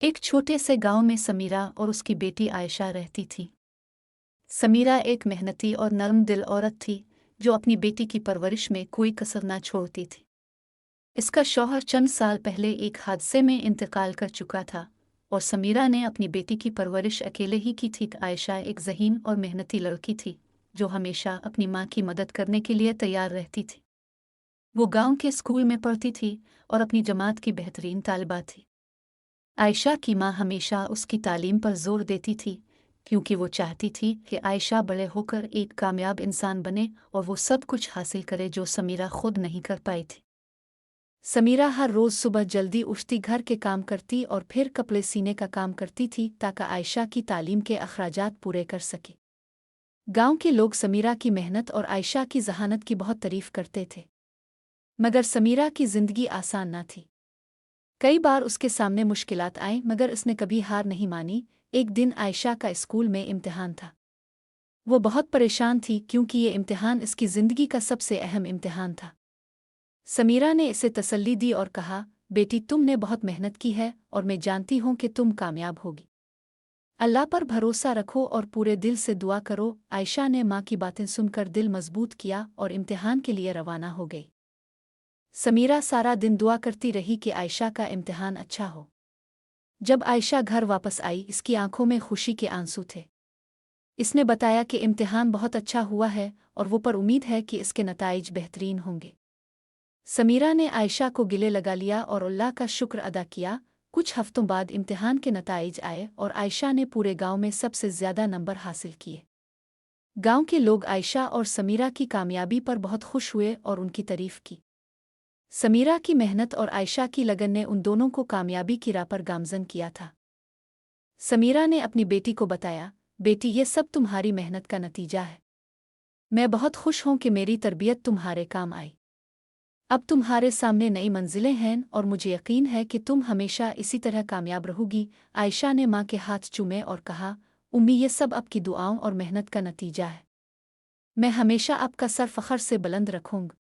एक छोटे से गांव में समीरा और उसकी बेटी आयशा रहती थी। समीरा एक मेहनती और नरम दिल औरत थी जो अपनी बेटी की परवरिश में कोई कसर न छोड़ती थी। इसका शौहर चंद साल पहले एक हादसे में इंतकाल कर चुका था और समीरा ने अपनी बेटी की परवरिश अकेले ही की थी। आयशा एक ज़हीन और मेहनती लड़की थी जो हमेशा अपनी माँ की मदद करने के लिए तैयार रहती थी। वो गांव के स्कूल में पढ़ती थी और अपनी जमात की बेहतरीन तालिबा थी। आयशा की माँ हमेशा उसकी तालीम पर जोर देती थी क्योंकि वो चाहती थी कि आयशा बड़े होकर एक कामयाब इंसान बने और वो सब कुछ हासिल करे जो समीरा खुद नहीं कर पाई थी। समीरा हर रोज़ सुबह जल्दी उठती, घर के काम करती और फिर कपड़े सीने का काम करती थी ताकि आयशा की तालीम के अखराजात पूरे कर सके। गांव के लोग समीरा की मेहनत और आयशा की जहानत की बहुत तारीफ करते थे, मगर समीरा की जिंदगी आसान न थी। कई बार उसके सामने मुश्किलात आए मगर उसने कभी हार नहीं मानी। एक दिन आयशा का स्कूल में इम्तिहान था। वो बहुत परेशान थी क्योंकि ये इम्तिहान इसकी ज़िंदगी का सबसे अहम इम्तिहान था। समीरा ने इसे तसल्ली दी और कहा, बेटी तुमने बहुत मेहनत की है और मैं जानती हूँ कि तुम कामयाब होगी। अल्लाह पर भरोसा रखो और पूरे दिल से दुआ करो। आयशा ने माँ की बातें सुनकर दिल मजबूत किया और इम्तिहान के लिए रवाना हो गई। समीरा सारा दिन दुआ करती रही कि आयशा का इम्तिहान अच्छा हो। जब आयशा घर वापस आई, इसकी आंखों में खुशी के आंसू थे। इसने बताया कि इम्तिहान बहुत अच्छा हुआ है और वो पर उम्मीद है कि इसके नताइज बेहतरीन होंगे। समीरा ने आयशा को गिले लगा लिया और अल्लाह का शुक्र अदा किया। कुछ हफ्तों बाद इम्तिहान के नताइज आए और आयशा ने पूरे गांव में सबसे ज़्यादा नंबर हासिल किए। गांव के लोग आयशा और समीरा की कामयाबी पर बहुत खुश हुए और उनकी तारीफ की। समीरा की मेहनत और आयशा की लगन ने उन दोनों को कामयाबी की राह पर गामज़न किया था। समीरा ने अपनी बेटी को बताया, बेटी ये सब तुम्हारी मेहनत का नतीजा है। मैं बहुत खुश हूं कि मेरी तरबियत तुम्हारे काम आई। अब तुम्हारे सामने नई मंजिलें हैं और मुझे यकीन है कि तुम हमेशा इसी तरह कामयाब रहोगी। आयशा ने माँ के हाथ चूमे और कहा, उम्मी ये सब आपकी दुआओं और मेहनत का नतीजा है। मैं हमेशा आपका सर फख्र से बुलंद रखूंगी।